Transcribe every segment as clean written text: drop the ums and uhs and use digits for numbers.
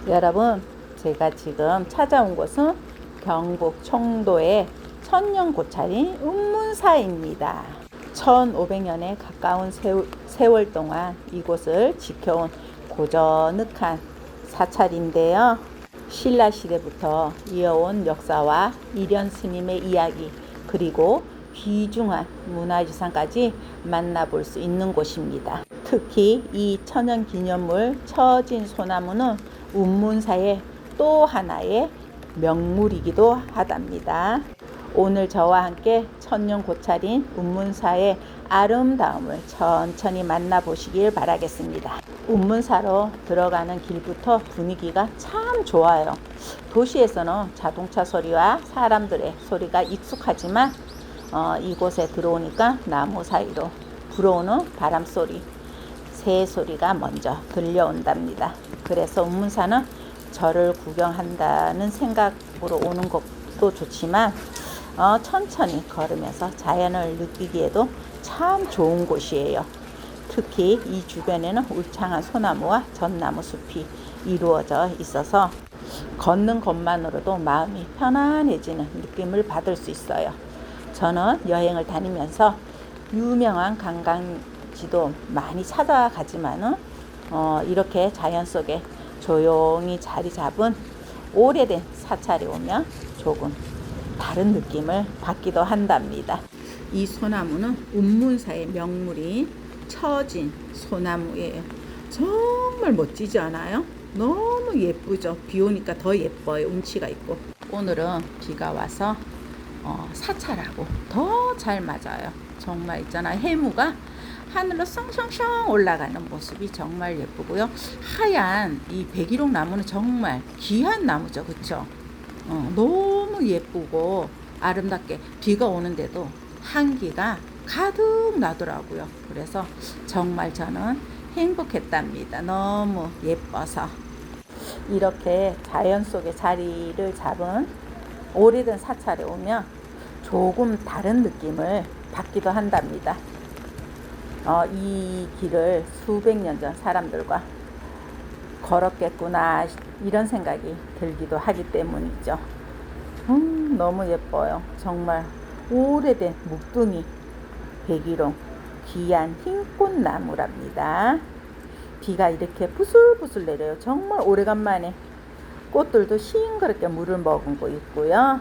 여러분, 제가 지금 찾아온 곳은 경북 청도의 천년고찰인 운문사입니다. 1500년에 가까운 세월 동안 이곳을 지켜온 고저넉한 사찰인데요. 신라시대부터 이어온 역사와 일현 스님의 이야기, 그리고 귀중한 문화유산까지 만나볼 수 있는 곳입니다. 특히 이 천연기념물 처진소나무는 운문사의 또 하나의 명물이기도 하답니다. 오늘 저와 함께 천년고찰인 운문사의 아름다움을 천천히 만나보시길 바라겠습니다. 운문사로 들어가는 길부터 분위기가 참 좋아요. 도시에서는 자동차 소리와 사람들의 소리가 익숙하지만 이곳에 들어오니까 나무 사이로 불어오는 바람 소리, 새 소리가 먼저 들려온답니다. 그래서 운문사는 절을 구경한다는 생각으로 오는 것도 좋지만 천천히 걸으면서 자연을 느끼기에도 참 좋은 곳이에요. 특히 이 주변에는 울창한 소나무와 전나무 숲이 이루어져 있어서 걷는 것만으로도 마음이 편안해지는 느낌을 받을 수 있어요. 저는 여행을 다니면서 유명한 관광지도 많이 찾아가지만은 이렇게 자연 속에 조용히 자리 잡은 오래된 사찰에 오면 조금 다른 느낌을 받기도 한답니다. 이 소나무는 운문사의 명물인 처진 소나무예요. 정말 멋지지 않아요? 너무 예쁘죠? 비 오니까 더 예뻐요. 운치가 있고. 오늘은 비가 와서 사찰하고 더 잘 맞아요. 정말 있잖아요. 해무가 하늘로 썽썽썽 올라가는 모습이 정말 예쁘고요. 하얀 이 백일홍 나무는 정말 귀한 나무죠. 그쵸? 너무 예쁘고 아름답게 비가 오는데도 향기가 가득 나더라고요. 그래서 정말 저는 행복했답니다. 너무 예뻐서. 이렇게 자연 속에 자리를 잡은 오래된 사찰에 오면 조금 다른 느낌을 받기도 한답니다. 이 길을 수백 년 전 사람들과 걸었겠구나 이런 생각이 들기도 하기 때문이죠. 너무 예뻐요. 정말 오래된 묵둥이 백일홍 귀한 흰꽃나무랍니다. 비가 이렇게 부슬부슬 내려요. 정말 오래간만에 꽃들도 싱그럽게 물을 머금고 있고요.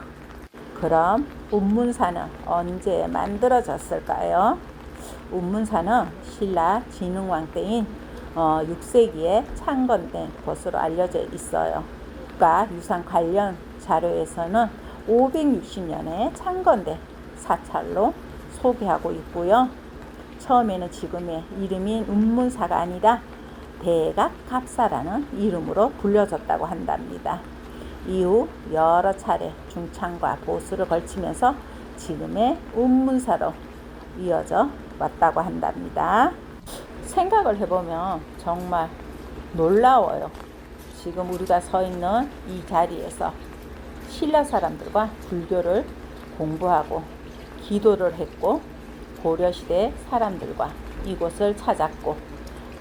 그럼 운문사는 언제 만들어졌을까요? 운문사는 신라 진흥왕 때인 6세기에 창건된 것으로 알려져 있어요. 국가유산 관련 자료에서는 560년에 창건된 사찰로 소개하고 있고요. 처음에는 지금의 이름인 운문사가 아니라 대각갑사라는 이름으로 불려졌다고 한답니다. 이후 여러 차례 중창과 보수를 걸치면서 지금의 운문사로 이어져 왔다고 한답니다. 생각을 해보면 정말 놀라워요. 지금 우리가 서 있는 이 자리에서 신라 사람들과 불교를 공부하고 기도를 했고 고려시대 사람들과 이곳을 찾았고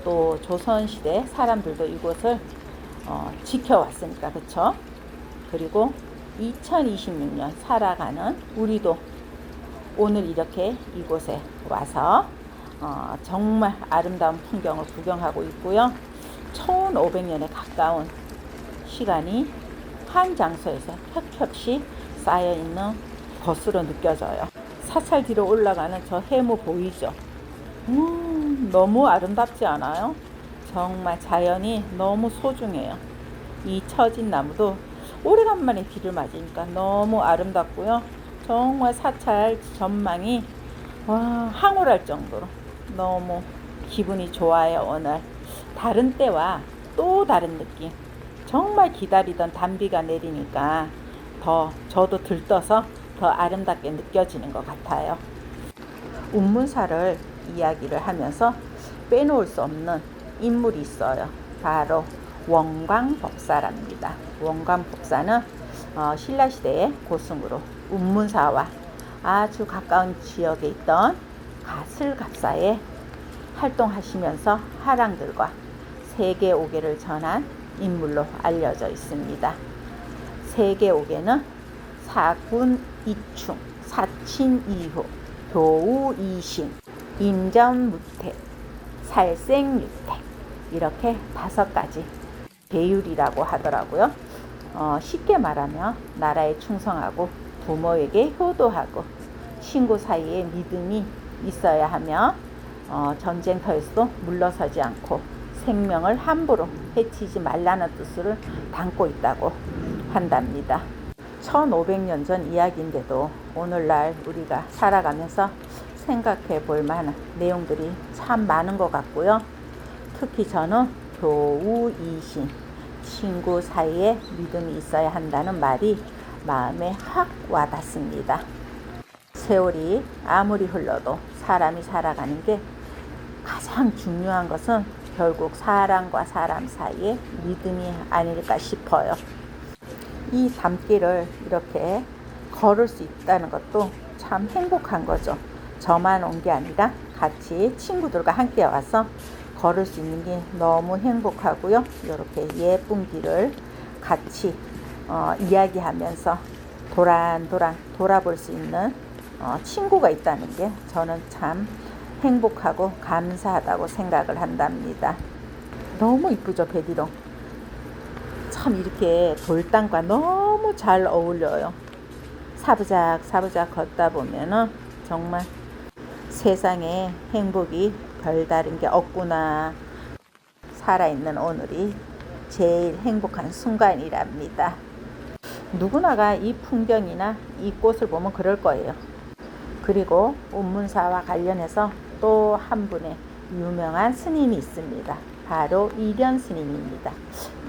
또 조선시대 사람들도 이곳을 지켜왔으니까 그쵸? 그리고 2026년 살아가는 우리도 오늘 이렇게 이곳에 와서 정말 아름다운 풍경을 구경하고 있고요. 1500년에 가까운 시간이 한 장소에서 켜켜이 쌓여있는 것으로 느껴져요. 사찰 뒤로 올라가는 저 해무 보이죠? 너무 아름답지 않아요? 정말 자연이 너무 소중해요. 이 처진 나무도 오래간만에 비를 맞으니까 너무 아름답고요. 정말 사찰 전망이 황홀할 정도로 너무 기분이 좋아요. 오늘 다른 때와 또 다른 느낌. 정말 기다리던 단비가 내리니까 저도 들떠서 더 아름답게 느껴지는 것 같아요. 운문사를 이야기를 하면서 빼놓을 수 없는 인물이 있어요. 바로 원광법사랍니다. 원광법사는 신라시대의 고승으로 운문사와 아주 가까운 지역에 있던 가슬갑사에 활동하시면서 하랑들과 세계 오계를 전한 인물로 알려져 있습니다. 세계옥에는 사군 이충, 사친 이후, 교우 이신, 임전무택, 살생유택 이렇게 5가지 배율이라고 하더라고요. 쉽게 말하면 나라에 충성하고 부모에게 효도하고 친구 사이에 믿음이 있어야 하며 전쟁터에서도 물러서지 않고 생명을 함부로 해치지 말라는 뜻을 담고 있다고 한답니다. 1500년 전 이야기인데도 오늘날 우리가 살아가면서 생각해 볼 만한 내용들이 참 많은 것 같고요. 특히 저는 교우이신, 친구 사이에 믿음이 있어야 한다는 말이 마음에 확 와닿습니다. 세월이 아무리 흘러도 사람이 살아가는 게 가장 중요한 것은 결국 사람과 사람 사이에 믿음이 아닐까 싶어요. 이 담길을 이렇게 걸을 수 있다는 것도 참 행복한 거죠. 저만 온 게 아니라 같이 친구들과 함께 와서 걸을 수 있는 게 너무 행복하고요. 이렇게 예쁜 길을 같이 이야기하면서 도란도란 돌아볼 수 있는 친구가 있다는 게 저는 참 행복하고 감사하다고 생각을 한답니다. 너무 이쁘죠, 베디롱. 참 이렇게 돌담과 너무 잘 어울려요. 사부작 사부작 걷다 보면은 정말 세상에 행복이 별다른 게 없구나. 살아있는 오늘이 제일 행복한 순간이랍니다. 누구나가 이 풍경이나 이 꽃을 보면 그럴 거예요. 그리고 운문사와 관련해서 또 한 분의 유명한 스님이 있습니다. 바로 이련 스님입니다.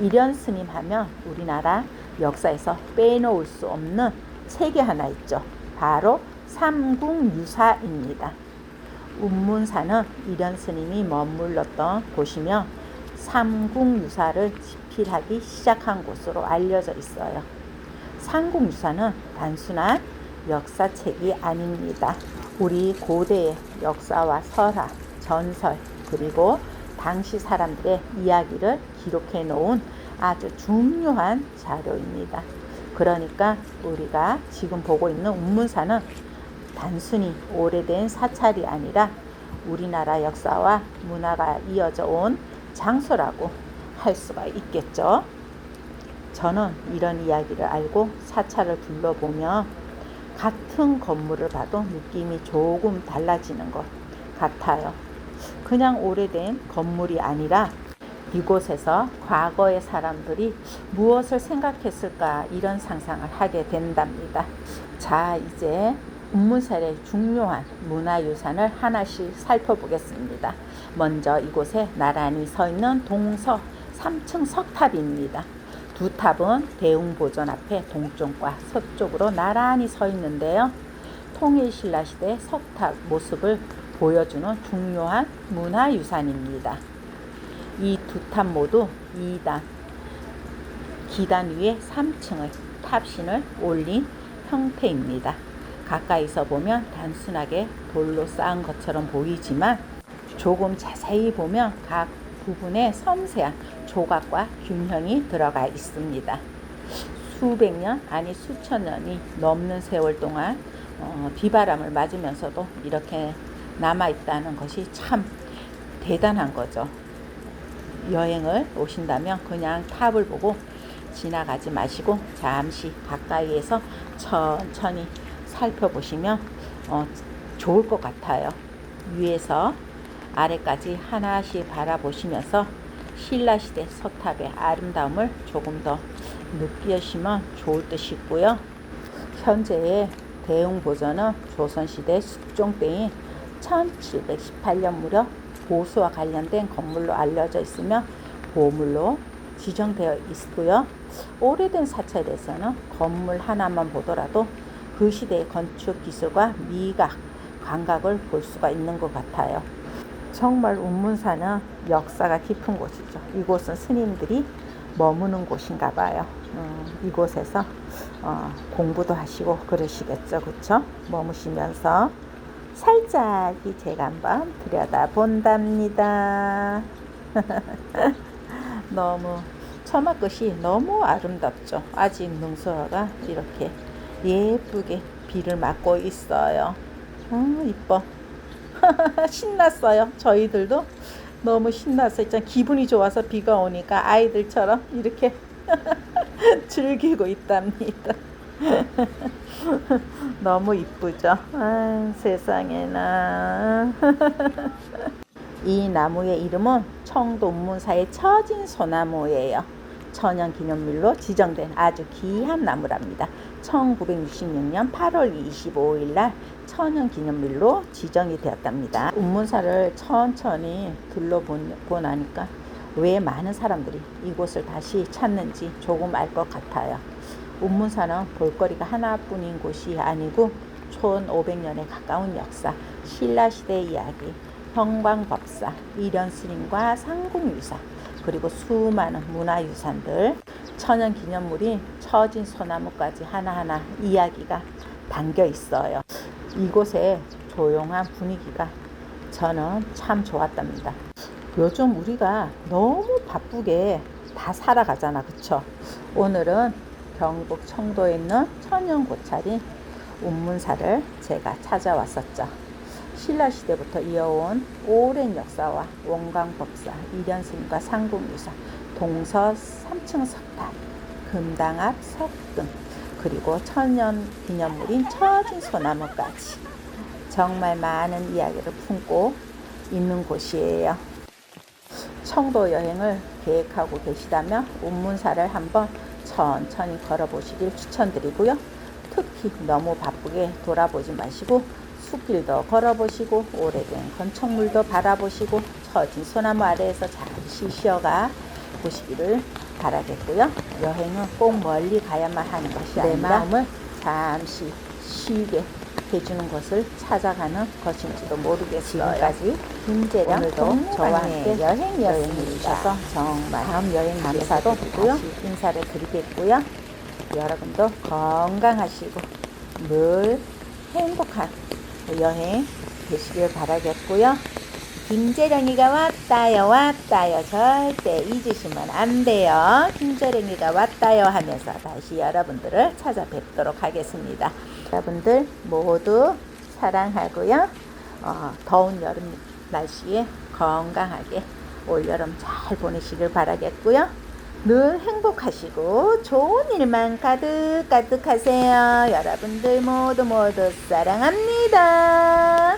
이련 스님 하면 우리나라 역사에서 빼놓을 수 없는 책이 하나 있죠. 바로 삼국유사입니다. 운문사는 이련 스님이 머물렀던 곳이며 삼국유사를 집필하기 시작한 곳으로 알려져 있어요. 삼국유사는 단순한 역사책이 아닙니다. 우리 고대의 역사와 설화, 전설, 그리고 당시 사람들의 이야기를 기록해 놓은 아주 중요한 자료입니다. 그러니까 우리가 지금 보고 있는 운문사는 단순히 오래된 사찰이 아니라 우리나라 역사와 문화가 이어져 온 장소라고 할 수가 있겠죠. 저는 이런 이야기를 알고 사찰을 둘러보며 같은 건물을 봐도 느낌이 조금 달라지는 것 같아요. 그냥 오래된 건물이 아니라 이곳에서 과거의 사람들이 무엇을 생각했을까 이런 상상을 하게 된답니다. 자, 이제 운문사의 중요한 문화유산을 하나씩 살펴보겠습니다. 먼저 이곳에 나란히 서 있는 동서 3층 석탑입니다. 두 탑은 대웅보전 앞에 동쪽과 서쪽으로 나란히 서 있는데요. 통일신라 시대 석탑 모습을 보여주는 중요한 문화유산입니다. 이 두 탑 모두 2단, 기단 위에 3층의 탑신을 올린 형태입니다. 가까이서 보면 단순하게 돌로 쌓은 것처럼 보이지만 조금 자세히 보면 각 부분에 섬세한 조각과 균형이 들어가 있습니다. 수백 년 아니 수천 년이 넘는 세월 동안 비바람을 맞으면서도 이렇게 남아있다는 것이 참 대단한 거죠. 여행을 오신다면 그냥 탑을 보고 지나가지 마시고 잠시 가까이에서 천천히 살펴보시면 좋을 것 같아요. 위에서 아래까지 하나씩 바라보시면서 신라시대 석탑의 아름다움을 조금 더 느끼시면 좋을 듯 싶고요. 현재의 대웅보전은 조선시대 숙종 때인 1718년 무렵 보수와 관련된 건물로 알려져 있으며 보물로 지정되어 있고요. 오래된 사찰에서는 건물 하나만 보더라도 그 시대의 건축 기술과 미각, 감각을 볼 수가 있는 것 같아요. 정말 운문사는 역사가 깊은 곳이죠. 이곳은 스님들이 머무는 곳인가 봐요. 이곳에서 공부도 하시고 그러시겠죠. 그렇죠? 머무시면서 살짝 제가 한번 들여다 본답니다. 너무 처마 끝이 너무 아름답죠. 아직 능소화가 이렇게 예쁘게 비를 맞고 있어요. 이뻐. 신났어요. 저희들도 너무 신났어요. 진짜 기분이 좋아서 비가 오니까 아이들처럼 이렇게 즐기고 있답니다. 너무 이쁘죠? 아, 세상에나. 이 나무의 이름은 청도 운문사의 처진 소나무예요. 천연기념물로 지정된 아주 귀한 나무랍니다. 1966년 8월 25일 날 천연기념물로 지정이 되었답니다. 운문사를 천천히 둘러보고 나니까 왜 많은 사람들이 이곳을 다시 찾는지 조금 알 것 같아요. 운문사는 볼거리가 하나뿐인 곳이 아니고 1500년에 가까운 역사, 신라시대 이야기, 형방법사, 이련스님과 상국유사, 그리고 수많은 문화유산들, 천연기념물이 처진 소나무까지 하나하나 이야기가 담겨 있어요. 이곳의 조용한 분위기가 저는 참 좋았답니다. 요즘 우리가 너무 바쁘게 다 살아가잖아, 그쵸? 오늘은 경북 청도에 있는 천연고찰인 운문사를 제가 찾아왔었죠. 신라시대부터 이어온 오랜 역사와 원광법사, 이련스님과 상국유사, 동서 3층 석탑, 금당 앞 석등, 그리고 천연기념물인 처진 소나무까지 정말 많은 이야기를 품고 있는 곳이에요. 청도 여행을 계획하고 계시다면 운문사를 한번 천천히 걸어보시길 추천드리고요. 특히 너무 바쁘게 돌아보지 마시고 숲길도 걸어보시고 오래된 건축물도 바라보시고 처진 소나무 아래에서 잠시 쉬어가 보시기를 바라겠고요. 여행은 꼭 멀리 가야만 하는 것이 아니라 내 마음을 잠시 쉬게 해주는 것을 찾아가는 것인지도 모르겠어요. 지금까지 김재령 오늘도 저와 함께 여행해 주셔서 정말 다음 여행 감사드리고요. 인사를 드리겠고요. 여러분도 건강하시고 늘 행복한 여행 되시길 바라겠고요. 김재령이가 왔다요. 절대 잊으시면 안 돼요. 김재령이가 왔다요 하면서 다시 여러분들을 찾아뵙도록 하겠습니다. 여러분들 모두 사랑하고요. 더운 여름 날씨에 건강하게 올여름 잘 보내시길 바라겠고요. 늘 행복하시고 좋은 일만 가득 하세요. 여러분들 모두 사랑합니다.